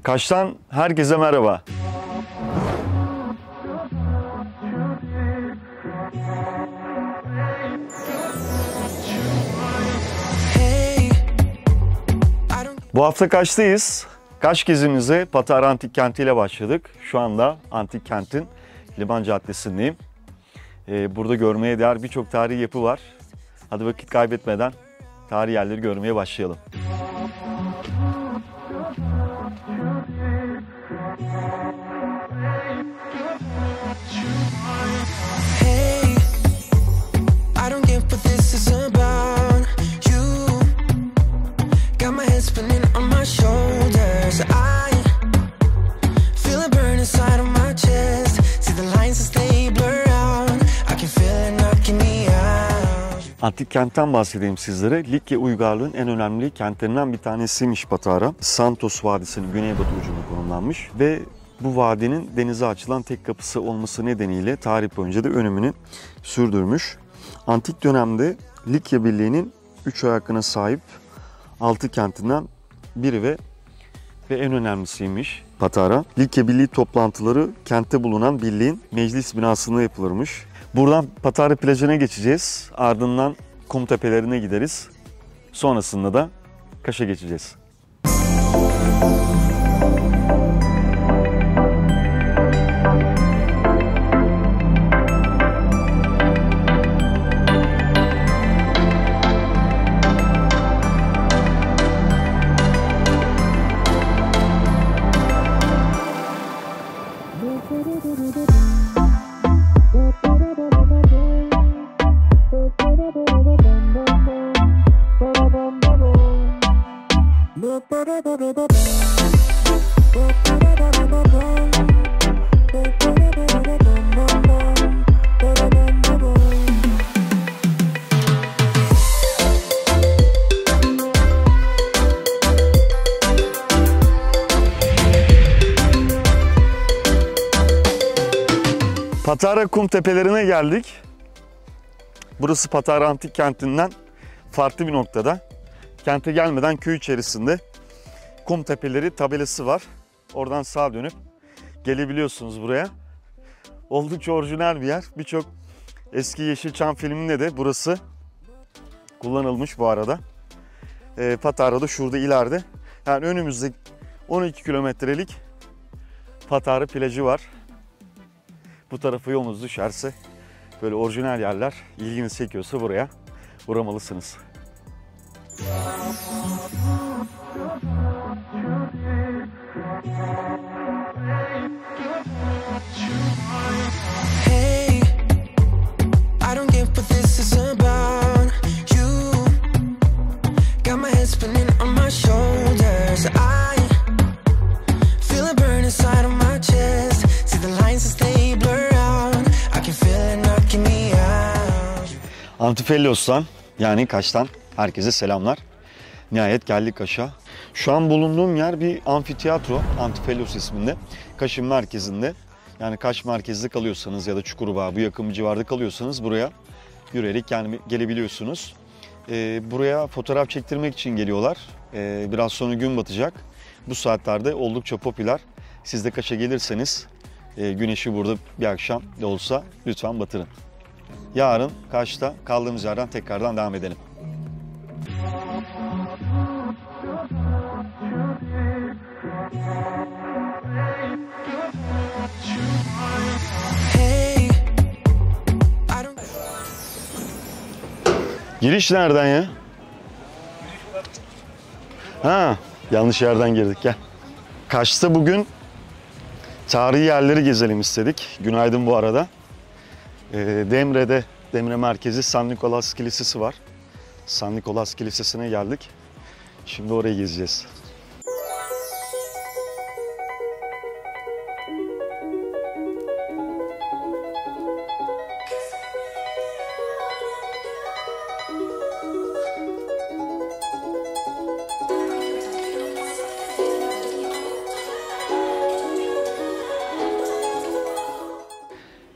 Kaş'tan herkese merhaba. Bu hafta Kaş'tayız. Kaş gezimize Patara Antik Kenti ile başladık. Şu anda Antik Kent'in Liman Caddesi'ndeyim. Burada görmeye değer birçok tarihi yapı var. Hadi vakit kaybetmeden tarihi yerleri görmeye başlayalım. Antik kentten bahsedeyim sizlere. Likya uygarlığın en önemli kentlerinden bir tanesiymiş Patara. Santos Vadisi'nin güneybatı ucunda konumlanmış ve bu vadinin denize açılan tek kapısı olması nedeniyle tarih boyunca da önemini sürdürmüş. Antik dönemde Likya Birliği'nin 3 ayakına sahip 6 kentinden biri ve en önemlisiymiş Patara. Likya Birliği toplantıları kentte bulunan birliğin meclis binasında yapılırmış. Buradan Patara plajına geçeceğiz. Ardından kum tepelerine gideriz. Sonrasında da Kaş'a geçeceğiz. Patara kum tepelerine geldik. Burası Patara Antik Kenti'nden farklı bir noktada. Kente gelmeden köy içerisinde kum tepeleri tabelası var. Oradan sağa dönüp gelebiliyorsunuz buraya. Oldukça orijinal bir yer. Birçok eski Yeşilçam filminde de burası kullanılmış bu arada. Patara'da şurada ileride. Yani önümüzde 12 kilometrelik Patara plajı var. Bu tarafa yolunuz düşerse böyle orijinal yerler ilginizi çekiyorsa buraya uğramalısınız. Antifelios'tan yani Kaş'tan herkese selamlar. Nihayet geldik Kaş'a. Şu an bulunduğum yer bir amfiteyatro, Antifelios isminde. Kaş'ın merkezinde. Yani Kaş merkezde kalıyorsanız ya da Çukurova bu yakın bir civarda kalıyorsanız buraya yürüyerek yani gelebiliyorsunuz. Buraya fotoğraf çektirmek için geliyorlar. Biraz sonra gün batacak. Bu saatlerde oldukça popüler. Siz de Kaş'a gelirseniz güneşi burada bir akşam da olsa lütfen batırın. Yarın Kaş'ta kaldığımız yerden tekrardan devam edelim. Giriş nereden ya? Ha, yanlış yerden girdik, gel. Kaş'ta bugün tarihi yerleri gezelim istedik. Günaydın bu arada. Demre merkezi San Nikolas Kilisesi var. San Nikolas Kilisesi'ne geldik. Şimdi orayı gezeceğiz.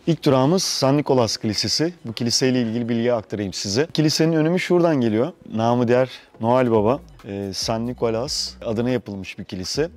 İlk durağımız San Nikolas Kilisesi. Bu kiliseyle ilgili bilgi aktarayım size. Kilisenin önümü şuradan geliyor. Namı diğer Noel Baba, San Nikolas adına yapılmış bir kilise.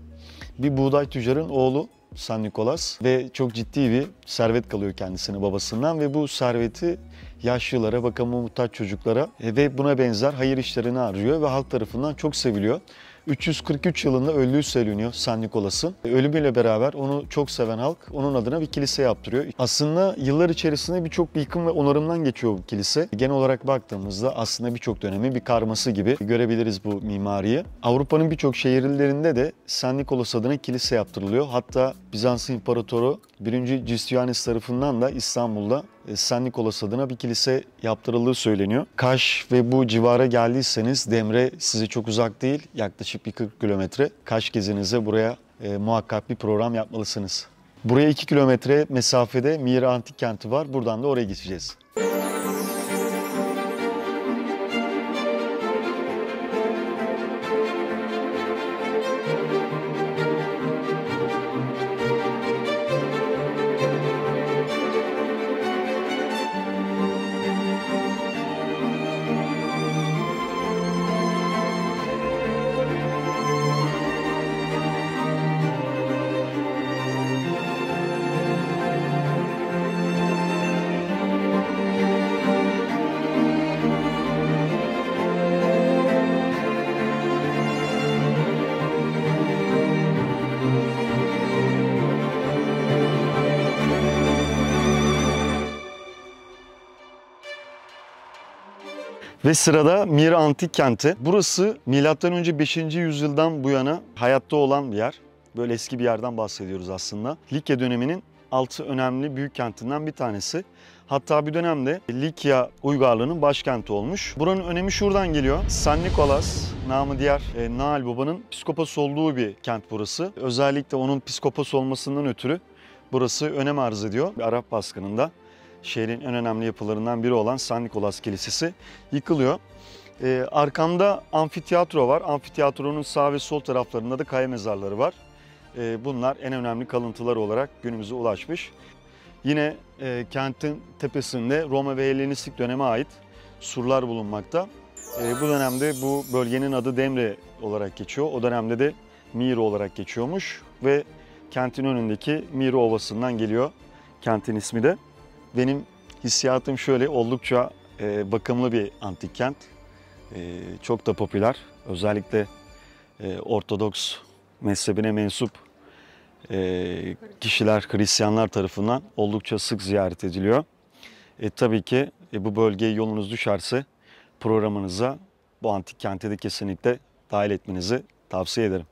Bir buğday tüccarın oğlu San Nicolas ve çok ciddi bir servet kalıyor kendisine babasından ve bu serveti yaşlılara, bakıma muhtaç çocuklara ve buna benzer hayır işlerine harcıyor ve halk tarafından çok seviliyor. 343 yılında öldüğü söyleniyor San Nicolas'ın. Ölümüyle beraber onu çok seven halk onun adına bir kilise yaptırıyor. Aslında yıllar içerisinde birçok yıkım ve onarımdan geçiyor bu kilise. Genel olarak baktığımızda aslında birçok dönemin bir karması gibi görebiliriz bu mimariyi. Avrupa'nın birçok şehirlerinde de San Nicolas adına kilise yaptırılıyor. Hatta Bizans İmparatoru 1. Cisdiyanus tarafından da İstanbul'da San Nicolas adına bir kilise yaptırıldığı söyleniyor. Kaş ve bu civara geldiyseniz Demre size çok uzak değil. Yaklaşık bir 40 kilometre. Kaş gezinize buraya muhakkak bir program yapmalısınız. Buraya 2 kilometre mesafede Mira Antik Kenti var. Buradan da oraya geçeceğiz. Ve sırada Mira Antik Kenti. Burası M.Ö. 5. yüzyıldan bu yana hayatta olan bir yer. Böyle eski bir yerden bahsediyoruz aslında. Likya döneminin 6 önemli büyük kentinden bir tanesi. Hatta bir dönemde Likya uygarlığının başkenti olmuş. Buranın önemi şuradan geliyor. San Nicolas, namı diğer Naal Baba'nın psikopos olduğu bir kent burası. Özellikle onun psikopos olmasından ötürü burası önem arz ediyor. Bir Arap baskınında şehrin en önemli yapılarından biri olan San Nicolas Kilisesi yıkılıyor. Arkamda amfiteyatro var. Amfiteyatronun sağ ve sol taraflarında da kaya mezarları var. Bunlar en önemli kalıntılar olarak günümüze ulaşmış. Yine kentin tepesinde Roma ve Helenistik döneme ait surlar bulunmakta. Bu dönemde bu bölgenin adı Demre olarak geçiyor. O dönemde de Mira olarak geçiyormuş ve kentin önündeki Mira Ovası'ndan geliyor kentin ismi de. Benim hissiyatım şöyle, oldukça bakımlı bir antik kent. Çok da popüler. Özellikle Ortodoks mezhebine mensup kişiler, Hristiyanlar tarafından oldukça sık ziyaret ediliyor. Tabii ki bu bölgeye yolunuz düşerse programınıza bu antik kente de kesinlikle dahil etmenizi tavsiye ederim.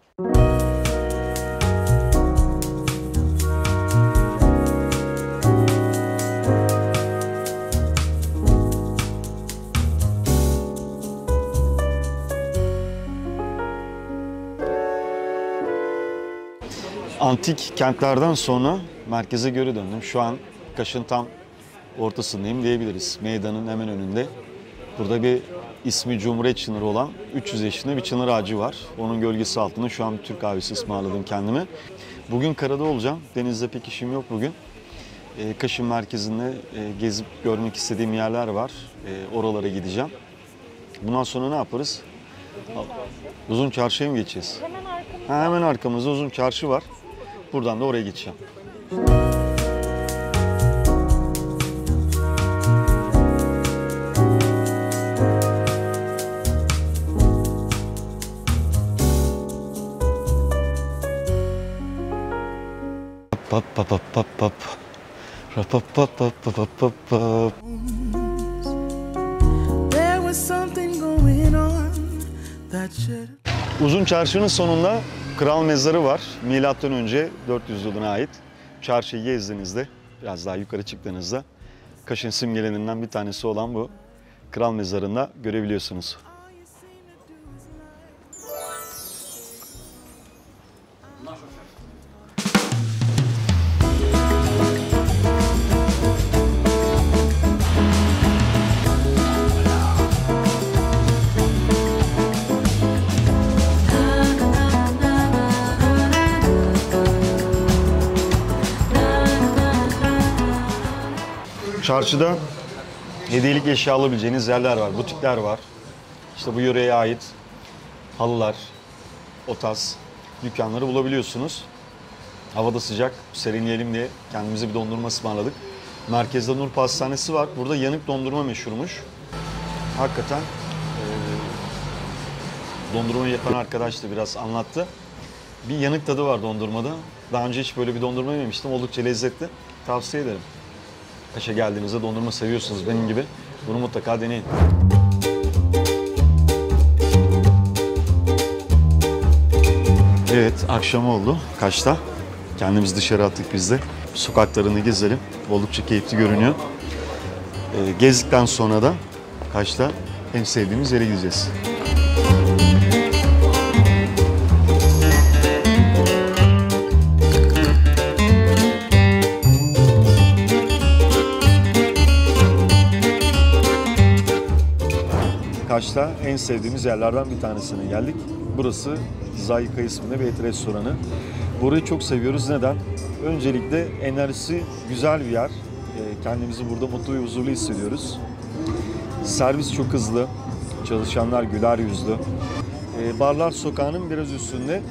Antik kentlerden sonra merkeze geri döndüm. Şu an Kaş'ın tam ortasındayım diyebiliriz. Meydanın hemen önünde. Burada bir ismi Cumhuriyet Çınarı olan 300 yaşında bir çınar ağacı var. Onun gölgesi altında şu an bir Türk kahvesi ısmarladım kendime. Bugün karada olacağım. Denizde pek işim yok bugün. Kaş'ın merkezinde gezip görmek istediğim yerler var. Oralara gideceğim. Bundan sonra ne yaparız? Uzun Çarşı'ya mı geçeceğiz? Hemen arkamızda. Hemen arkamızda Uzun Çarşı var. Buradan da oraya geçeceğim. Pap pap pap pap pap. Pap pap pap pap pap pap pap. Uzun Çarşı'nın sonunda Kral Mezarı var. Milattan önce 400 yılına ait. Çarşıyı gezdiğinizde, biraz daha yukarı çıktığınızda Kaş'ın simgelerinden bir tanesi olan bu Kral Mezarı'nda görebiliyorsunuz. Çarşıda hediyelik eşya alabileceğiniz yerler var, butikler var. İşte bu yöreye ait halılar, o tarz dükkanları bulabiliyorsunuz. Havada sıcak, serinleyelim diye kendimize bir dondurma ısmarladık. Merkezde Nur Pastanesi var. Burada yanık dondurma meşhurmuş. Hakikaten dondurmayı yapan arkadaş da biraz anlattı. Bir yanık tadı var dondurmada. Daha önce hiç böyle bir dondurma yememiştim. Oldukça lezzetli. Tavsiye ederim. Kaş'a geldiğinizde dondurma seviyorsunuz benim gibi. Bunu mutlaka deneyin. Evet, akşam oldu Kaş'ta. Kendimiz dışarı attık biz de. Sokaklarını gezelim. Oldukça keyifli görünüyor. Gezdikten sonra da Kaş'ta en sevdiğimiz yere gideceğiz. Kaş'ta en sevdiğimiz yerlerden bir tanesine geldik. Burası Zayika isminde bir et restoranı. Burayı çok seviyoruz. Neden? Öncelikle enerjisi güzel bir yer. Kendimizi burada mutlu ve huzurlu hissediyoruz. Servis çok hızlı. Çalışanlar güler yüzlü. Barlar Sokağı'nın biraz üstünde.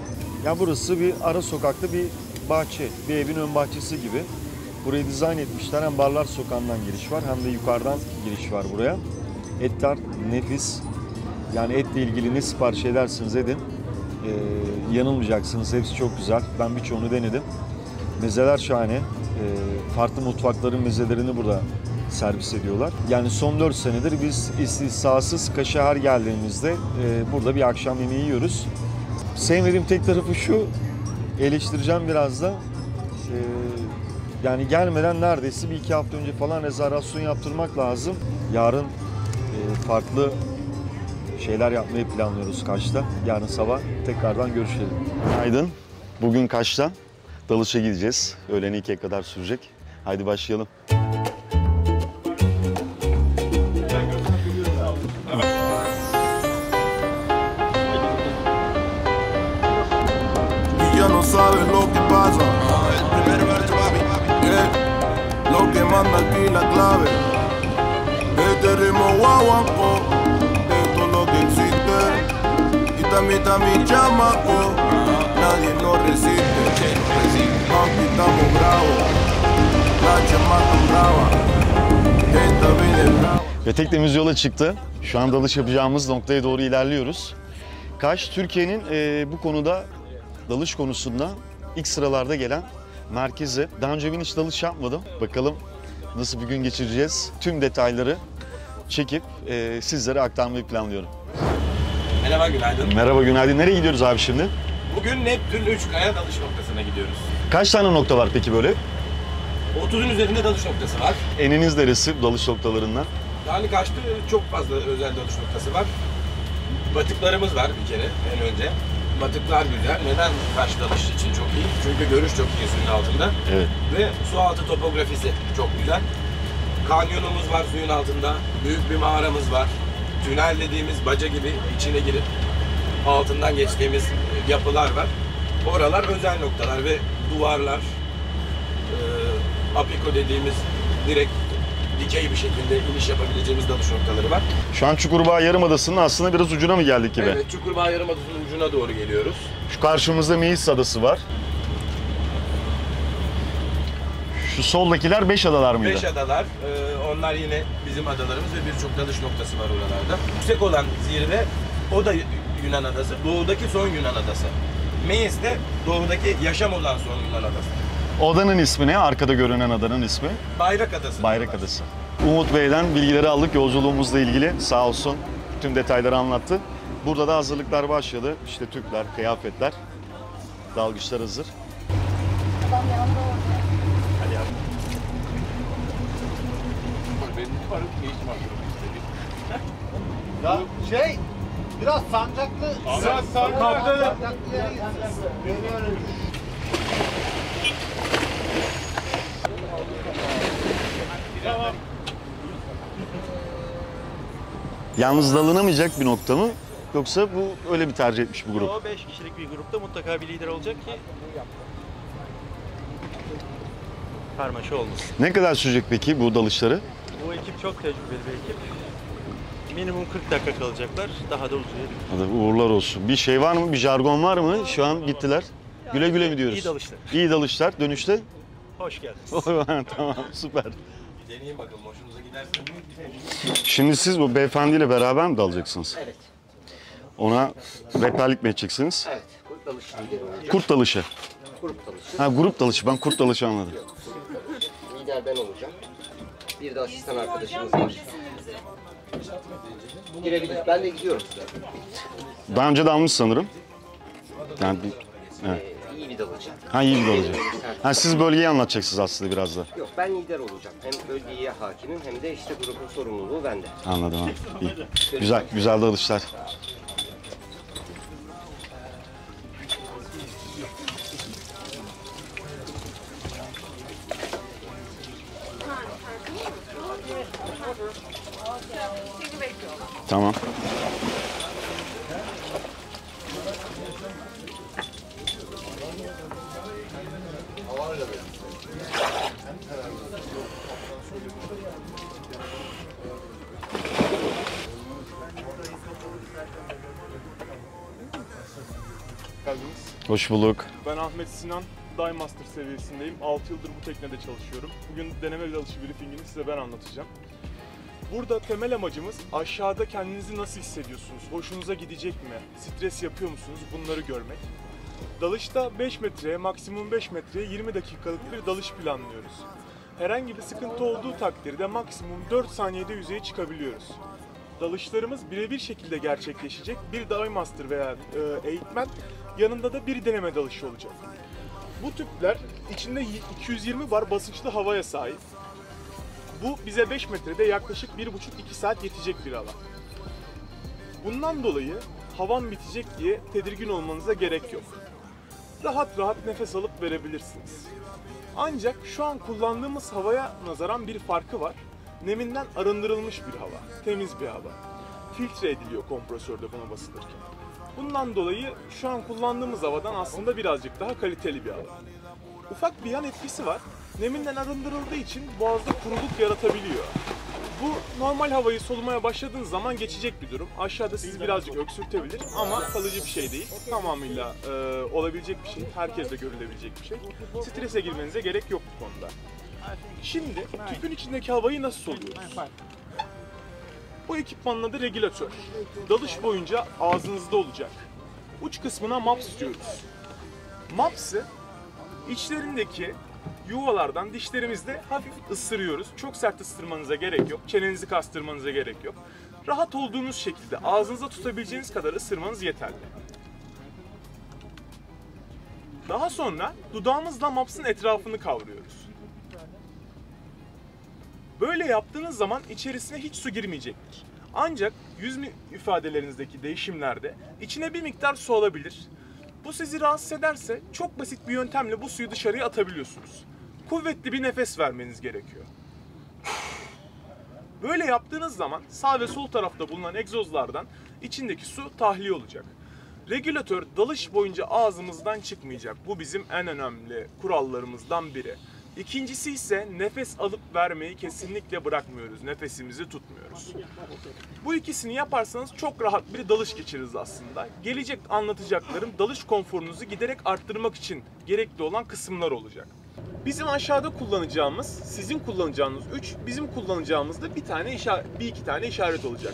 Ya burası bir ara sokakta bir bahçe, bir evin ön bahçesi gibi. Burayı dizayn etmişler. Hem Barlar Sokağı'ndan giriş var hem de yukarıdan giriş var buraya. Etler nefis. Yani etle ilgili ne sipariş edersiniz edin. Yanılmayacaksınız. Hepsi çok güzel. Ben birçoğunu denedim. Mezeler şahane. Farklı mutfakların mezelerini burada servis ediyorlar. Yani son 4 senedir biz istisnasız Kaş'a her geldiğimizde burada bir akşam yemeği yiyoruz. Sevmediğim tek tarafı şu, eleştireceğim biraz da. Yani gelmeden neredeyse bir 2 hafta önce falan rezervasyon yaptırmak lazım. Yarın farklı şeyler yapmayı planlıyoruz Kaş'ta. Yarın sabah tekrardan görüşelim. Günaydın. Bugün Kaş'ta dalışa gideceğiz. Öğlen 2'ye kadar sürecek. Haydi başlayalım. Ya no sabes lo que pasa. Lo que manda aquí la clave. Este ritmo guaguancó. Esto es lo que existe. Y también está mi chamaco. Nadie nos resiste. Aunque estamos bravos. La chamaca brava. Esta vida es brava. Ve teknemiz yola çıktı. Şu an dalış yapacağımız noktaya doğru ilerliyoruz. Kaş, Türkiye'nin bu konuda dalış konusunda ilk sıralarda gelen merkezi. Daha önce ben hiç dalış yapmadım. Bakalım nasıl bir gün geçireceğiz. Tüm detayları çekip sizlere aktarmayı planlıyorum. Merhaba, günaydın. Merhaba, günaydın. Nereye gidiyoruz abi şimdi? Bugün Neptün Üçkaya dalış noktasına gidiyoruz. Kaç tane nokta var peki böyle? 30'un üzerinde dalış noktası var. Eniniz neresi dalış noktalarından? Yani Kaş'ta çok fazla özel dalış noktası var. Batıklarımız var bir kere en önce. Batıklar güzel. Neden Kaş dalış için çok iyi? Çünkü görüş çok iyi suyun altında. Evet. Ve su altı topografisi çok güzel. Kanyonumuz var suyun altında. Büyük bir mağaramız var. Tünel dediğimiz baca gibi içine girip altından geçtiğimiz yapılar var. Oralar özel noktalar ve duvarlar, apiko dediğimiz direkt dikey bir şekilde iniş yapabileceğimiz dalış noktaları var. Şu an Çukurbağ Yarımadası'nın aslında biraz ucuna mı geldik gibi? Evet, Çukurbağ Yarımadası'nın ucuna doğru geliyoruz. Şu karşımızda Meis Adası var. Şu soldakiler 5 adalar mıydı? 5 adalar, onlar yine bizim adalarımız ve birçok dalış noktası var oralarda. Yüksek olan zirve, o da Yunan adası, doğudaki son Yunan adası. Meis de doğudaki yaşam olan son Yunan adası. Odanın ismi ne? Arkada görünen adanın ismi? Bayrak Adası. Bayrak Adası. Umut Bey'den bilgileri aldık yolculuğumuzla ilgili. Sağ olsun tüm detayları anlattı. Burada da hazırlıklar başladı. İşte tüpler, kıyafetler, dalgıçlar hazır. Adam yanında orada. Hadi abi. Ya biraz sancaklı. Biraz sancaklı yere gitsin. Beni öyle düşün. Yalnız dalınamayacak bir nokta mı? Yoksa bu öyle bir tercih etmiş bu grup? O 5 kişilik bir grupta mutlaka bir lider olacak ki karmaşa olmasın. Ne kadar sürecek peki bu dalışları? Bu ekip çok tecrübeli bir ekip. Minimum 40 dakika kalacaklar. Daha da uzayabilir. Hadi uğurlar olsun. Bir şey var mı? Bir jargon var mı? Şu an gittiler. Güle güle mi diyoruz? İyi dalışlar. İyi dalışlar. Dönüşte? Hoş geldiniz. Tamam, süper. Bir deneyin bakalım hoşunuza giderse. Şimdi siz bu beyefendiyle beraber mi dalacaksınız? Evet. Ona rehberlik mi edeceksiniz? Evet. Kurt dalışı lideri olacak. Kurt dalışı. Grup dalışı. Ha, grup dalışı. Ben kurt dalışı anladım. Lider ben olacağım. Bir de asistan arkadaşımız var. Girebilir. Ben de gidiyorum size. Daha önce dalmış sanırım. Yani evet. İyi bir dalıcı. Ha, iyi bir dalıcı. Ha, siz bölgeyi anlatacaksınız aslında biraz da. Yok, ben lider olacağım. Hem bölgeye hakimim hem de işte grubun sorumluluğu bende. Anladım abi. İyi. Güzel, güzel dalışlar. Tamam. Geldiniz. Hoş bulduk. Ben Ahmet Sinan, Dive Master seviyesindeyim. 6 yıldır bu teknede çalışıyorum. Bugün deneme dalışı briefingini size ben anlatacağım. Burada temel amacımız aşağıda kendinizi nasıl hissediyorsunuz? Hoşunuza gidecek mi? Stres yapıyor musunuz? Bunları görmek. Dalışta 5 metreye, maksimum 5 metreye 20 dakikalık bir dalış planlıyoruz. Herhangi bir sıkıntı olduğu takdirde maksimum 4 saniyede yüzeye çıkabiliyoruz. Dalışlarımız birebir şekilde gerçekleşecek. Bir Dive Master veya eğitmen, yanında da bir deneme dalışı olacak. Bu tüpler içinde 220 bar basınçlı havaya sahip. Bu bize 5 metrede yaklaşık 1,5-2 saat yetecek bir alan. Bundan dolayı havan bitecek diye tedirgin olmanıza gerek yok. Rahat rahat nefes alıp verebilirsiniz. Ancak şu an kullandığımız havaya nazaran bir farkı var. Neminden arındırılmış bir hava, temiz bir hava. Filtre ediliyor kompresörde buna basılırken. Bundan dolayı şu an kullandığımız havadan aslında birazcık daha kaliteli bir hava. Ufak bir yan etkisi var. Neminden arındırıldığı için boğazda kuruluk yaratabiliyor. Bu normal havayı solumaya başladığınız zaman geçecek bir durum. Aşağıda sizi birazcık öksürtebilir ama kalıcı bir şey değil. Tamamıyla olabilecek bir şey, herkesle görülebilecek bir şey. Strese girmenize gerek yok bu konuda. Şimdi tüpün içindeki havayı nasıl soluyoruz? Bu ekipmanın adı regülatör. Dalış boyunca ağzınızda olacak. Uç kısmına MAPS diyoruz. MAPS'ı içlerindeki yuvalardan dişlerimizle hafif ısırıyoruz. Çok sert ısırmanıza gerek yok. Çenenizi kastırmanıza gerek yok. Rahat olduğunuz şekilde ağzınıza tutabileceğiniz kadar ısırmanız yeterli. Daha sonra dudağımızla MAPS'ın etrafını kavruyoruz. Böyle yaptığınız zaman içerisine hiç su girmeyecektir. Ancak yüz ifadelerinizdeki değişimlerde içine bir miktar su alabilir. Bu sizi rahatsız ederse çok basit bir yöntemle bu suyu dışarıya atabiliyorsunuz. Kuvvetli bir nefes vermeniz gerekiyor. Böyle yaptığınız zaman sağ ve sol tarafta bulunan egzozlardan içindeki su tahliye olacak. Regülatör dalış boyunca ağzımızdan çıkmayacak. Bu bizim en önemli kurallarımızdan biri. İkincisi ise nefes alıp vermeyi kesinlikle bırakmıyoruz. Nefesimizi tutmuyoruz. Bu ikisini yaparsanız çok rahat bir dalış geçiririz aslında. Gelecek anlatacaklarım dalış konforunuzu giderek arttırmak için gerekli olan kısımlar olacak. Bizim aşağıda kullanacağımız, sizin kullanacağınız 3, bizim kullanacağımız da bir iki tane işaret olacak.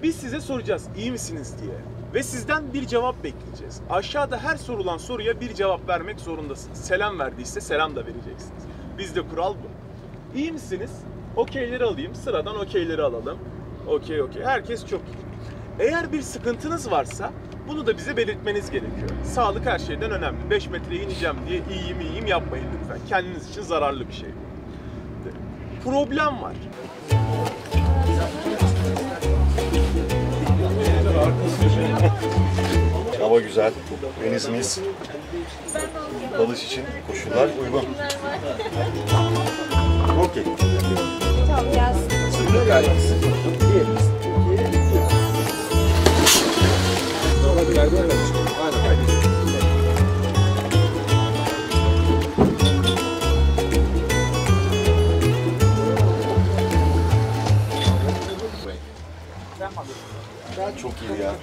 Biz size soracağız iyi misiniz diye ve sizden bir cevap bekleyeceğiz. Aşağıda her sorulan soruya bir cevap vermek zorundasınız. Selam verdiyse selam da vereceksiniz. Bizde kural bu. İyi misiniz? Okeyleri alayım. Sıradan okeyleri alalım. Okey. Herkes çok iyi. Eğer bir sıkıntınız varsa bunu da bize belirtmeniz gerekiyor. Sağlık her şeyden önemli. 5 metreye ineceğim diye iyiyim yapmayın lütfen. Kendiniz için zararlı bir şey. Problem var. Hava güzel, deniz mis. Dalış için koşullar uygun. Okey. Tamam gelsin.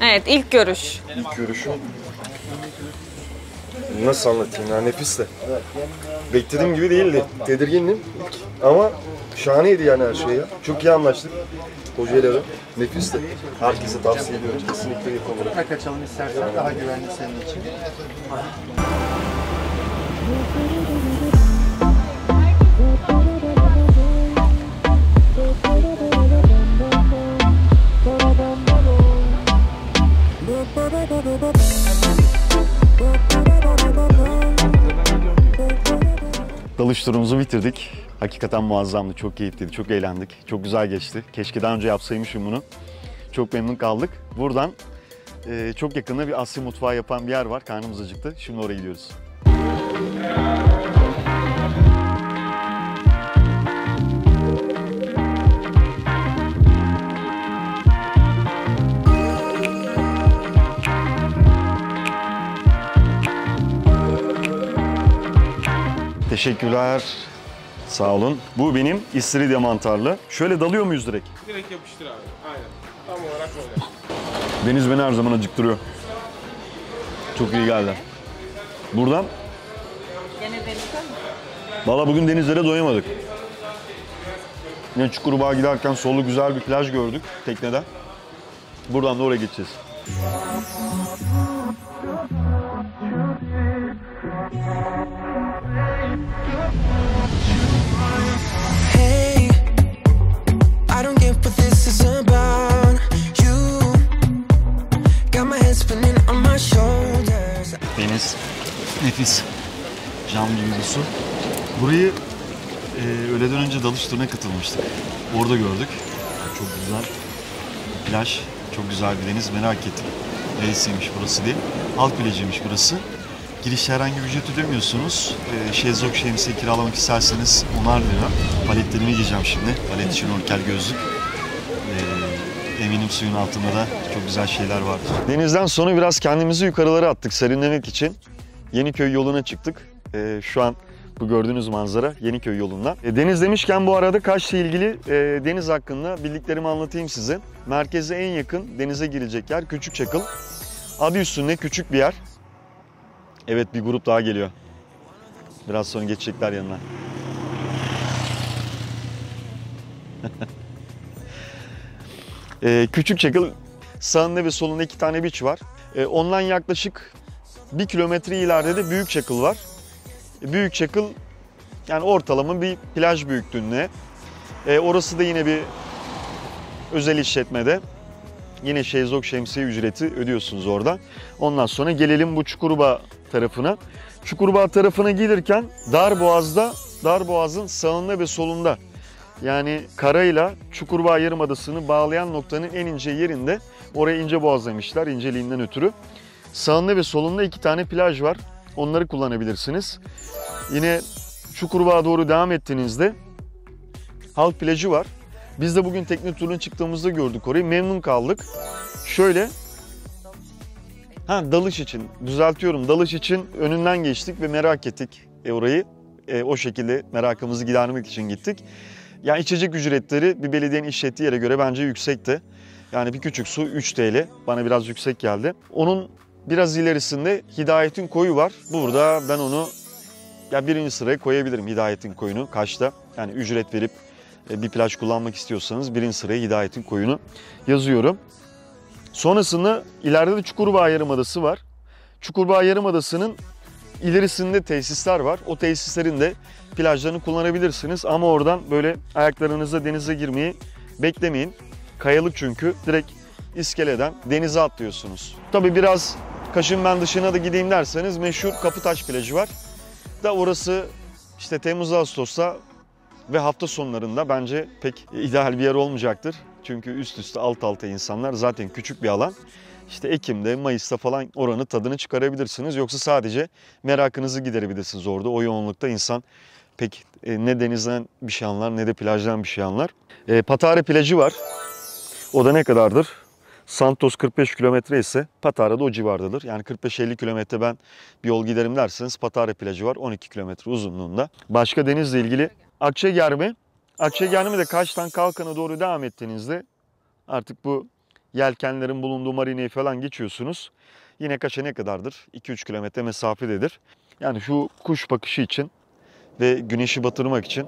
Evet, ilk görüş. İlk görüşüm. Nasıl anlatayım ya, nefis de. Beklediğim gibi değildi. Tedirgindim ama şahaneydi yani her şey ya. Çok iyi anlaştık. Hocayla da. Nefisti. Herkese tavsiye ediyorum. Kesinlikle yapalım. Kaçalım istersen daha güvenli senin için. Dalış turumuzu bitirdik. Hakikaten muazzamdı, çok keyifliydi, çok eğlendik. Çok güzel geçti. Keşke daha önce yapsaymışım bunu. Çok memnun kaldık. Buradan çok yakında bir Asya mutfağı yapan bir yer var. Karnımız acıktı. Şimdi oraya gidiyoruz. Teşekkürler. Sağ olun. Bu benim istiridye mantarlı. Şöyle dalıyor muyuz direkt? Direkt yapıştır abi. Aynen. Tam olarak öyle. Deniz beni her zaman acıktırıyor. Çok iyi geldi. Buradan. Gene denizde mi? Valla bugün denizlere doyamadık. Yine Çukurbağ'a giderken sollu güzel bir plaj gördük tekneden. Buradan da oraya geçeceğiz. Hey, I don't get what this is about. You got my head spinning on my shoulders. Deniz nefis. Cam gibi bir su. Burayı öğleden önce dalış turuna katılmıştık. Orada gördük. Çok güzel. Plaj, çok güzel bir deniz. Merak ettim. Neresiymiş burası diye. Halk plajıymış burası. Girişte herhangi bir ücret ödemiyorsunuz. Şezlong şemsiye kiralamak isterseniz 10'ar lira. Paletlerimi giyeceğim şimdi. Palet için orkel gözlük. Eminim suyun altında da çok güzel şeyler vardır. Denizden sonra biraz kendimizi yukarılara attık serinlemek için. Yeniköy yoluna çıktık. Şu an bu gördüğünüz manzara Yeniköy yolundan. Deniz demişken bu arada Kaş'la ilgili deniz hakkında bildiklerimi anlatayım size. Merkeze en yakın denize girecek yer Küçükçakıl. Adı üstünde küçük bir yer. Evet, bir grup daha geliyor. Biraz sonra geçecekler yanına. Küçükçakıl sağında ve solunda 2 tane beach var. Ondan yaklaşık 1 kilometre ileride de Büyükçakıl var. Büyükçakıl yani ortalama bir plaj büyüklüğünde. Orası da yine bir özel işletmede. Yine şezlong şemsiye ücreti ödüyorsunuz orada. Ondan sonra gelelim bu Çukurbağ tarafına. Çukurbağ tarafına gelirken Darboğaz'ın sağında ve solunda, yani karayla Çukurbağ Yarımadası'nı bağlayan noktanın en ince yerinde, oraya İnceboğaz demişler inceliğinden ötürü. Sağında ve solunda 2 tane plaj var. Onları kullanabilirsiniz. Yine Çukurbağ'a doğru devam ettiğinizde halk plajı var. Biz de bugün tekne turuna çıktığımızda gördük orayı. Memnun kaldık. Şöyle, dalış için, dalış için önünden geçtik ve merak ettik orayı. O şekilde merakımızı gidermek için gittik. Yani içecek ücretleri bir belediyenin işlettiği yere göre bence yüksekti. Yani bir küçük su 3 TL. Bana biraz yüksek geldi. Onun biraz ilerisinde Hidayet'in koyu var. Burada ben onu birinci sıraya koyabilirim, Hidayet'in koyunu Kaş'ta. Yani ücret verip bir plaj kullanmak istiyorsanız birinci sıraya Hidayet'in koyunu yazıyorum. Sonrasında ileride de Çukurbağ Yarımadası var. Çukurbağ Yarımadası'nın ilerisinde tesisler var. O tesislerin de plajlarını kullanabilirsiniz. Ama oradan böyle ayaklarınızla denize girmeyi beklemeyin. Kayalık çünkü. Direkt iskeleden denize atlıyorsunuz. Tabii biraz Kaş'ın ben dışına da gideyim derseniz meşhur Kapıtaş plajı var. Da orası işte Temmuz-Ağustos'ta ve hafta sonlarında bence pek ideal bir yer olmayacaktır. Çünkü üst üste alt alta insanlar, zaten küçük bir alan. İşte Ekim'de, Mayıs'ta falan oranın tadını çıkarabilirsiniz. Yoksa sadece merakınızı giderebilirsiniz orada. O yoğunlukta insan pek ne denizden bir şey anlar ne de plajdan bir şey anlar. Patara plajı var. O da ne kadardır? Santos 45 kilometre ise Patara da o civardadır. Yani 45-50 kilometre ben bir yol giderim derseniz Patara plajı var 12 kilometre uzunluğunda. Başka denizle ilgili Akçagerme. Akçagerme de Kaş'tan Kalkan'a doğru devam ettiğinizde artık bu yelkenlerin bulunduğu marineyi falan geçiyorsunuz. Yine Kaş'a ne kadardır? 2-3 kilometre mesafededir. Yani şu kuş bakışı için ve güneşi batırmak için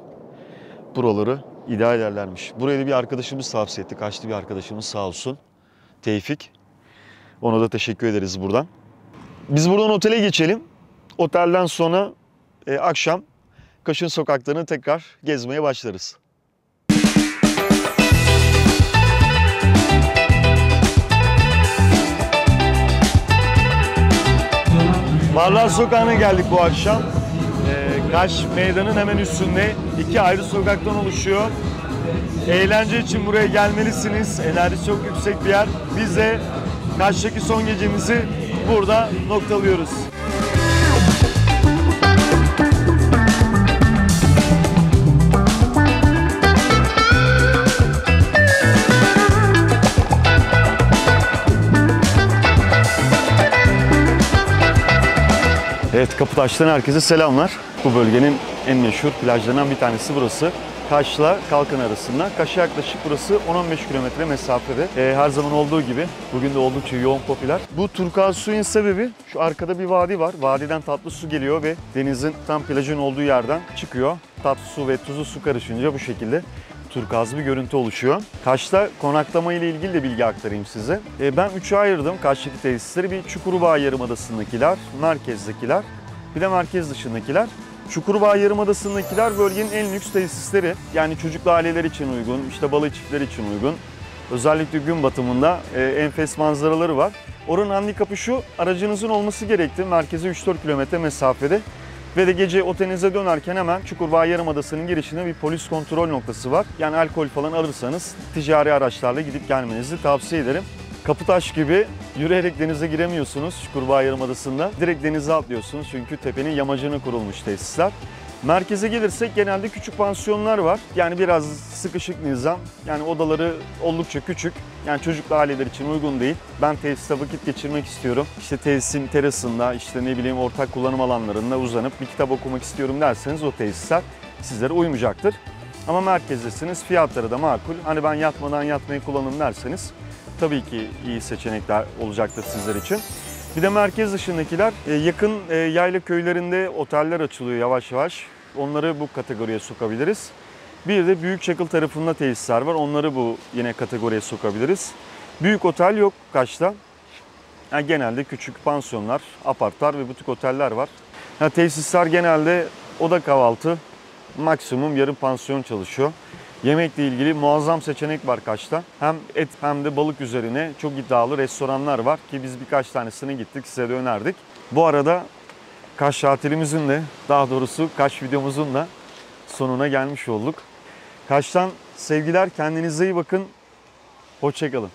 buraları ideal yerlermiş. Burayı da bir arkadaşımız tavsiye etti. Kaşlı bir arkadaşımız sağ olsun. Tevfik. Ona da teşekkür ederiz buradan. Biz buradan otele geçelim. Otelden sonra akşam Kaş'ın sokaklarını tekrar gezmeye başlarız. Barlar Sokağı'na geldik bu akşam. Kaş Meydanı'nın hemen üstünde 2 ayrı sokaktan oluşuyor. Eğlence için buraya gelmelisiniz. Enerjisi çok yüksek bir yer. Biz de Kaş'taki son gecemizi burada noktalıyoruz. Evet, Kaputaş'tan herkese selamlar. Bu bölgenin en meşhur plajlarından bir tanesi burası. Kaş'la Kalkan arasında. Kaş'a yaklaşık burası 10-15 kilometre mesafede. Her zaman olduğu gibi bugün de oldukça yoğun popüler. Bu turkuaz suyun sebebi şu arkada bir vadi var. Vadiden tatlı su geliyor ve denizin tam plajın olduğu yerden çıkıyor. Tatlı su ve tuzlu su karışınca bu şekilde turkuaz bir görüntü oluşuyor. Kaş'ta konaklama ile ilgili de bilgi aktarayım size. Ben 3'e ayırdım Kaş'taki tesisleri. Bir Çukurbağ Yarımadası'ndakiler, merkezdekiler, bir de merkez dışındakiler. Çukurbağ Yarımadası'ndakiler bölgenin en lüks tesisleri. Yani çocuklu aileler için uygun, işte balık çiftleri için uygun. Özellikle gün batımında enfes manzaraları var. Oranın handikapı şu, aracınızın olması gerekti. Merkeze 3-4 kilometre mesafede. Ve de gece otelinize dönerken hemen Çukurbağ Yarımadası'nın girişinde bir polis kontrol noktası var. Yani alkol falan alırsanız ticari araçlarla gidip gelmenizi tavsiye ederim. Kaputaş gibi yürüyerek denize giremiyorsunuz Çukurbağ Yarımadası'nda. Direkt denize atlıyorsunuz çünkü tepenin yamacına kurulmuş tesisler. Merkeze gelirsek genelde küçük pansiyonlar var. Yani biraz sıkışık nizam. Yani odaları oldukça küçük. Yani çocuklu aileler için uygun değil. Ben tesiste vakit geçirmek istiyorum. İşte tesisin terasında, işte ne bileyim ortak kullanım alanlarında uzanıp bir kitap okumak istiyorum derseniz o tesisler sizlere uymayacaktır. Ama merkezdesiniz, fiyatları da makul. Hani ben yatmadan yatmayı kullanın derseniz tabii ki iyi seçenekler olacaktır sizler için. Bir de merkez dışındakiler, yakın yayla köylerinde oteller açılıyor yavaş yavaş. Onları bu kategoriye sokabiliriz. Bir de Büyükçakıl tarafında tesisler var. Onları bu yine kategoriye sokabiliriz. Büyük otel yok Kaş'ta. Yani genelde küçük pansiyonlar, apartlar ve butik oteller var. Yani tesisler genelde oda kahvaltı, maksimum yarım pansiyon çalışıyor. Yemekle ilgili muazzam seçenek var Kaş'ta. Hem et hem de balık üzerine çok iddialı restoranlar var ki biz birkaç tanesine gittik, size de önerdik. Bu arada Kaş tatilimizin de, daha doğrusu Kaş videomuzun da sonuna gelmiş olduk. Kaş'tan sevgiler, kendinize iyi bakın. Hoşça kalın.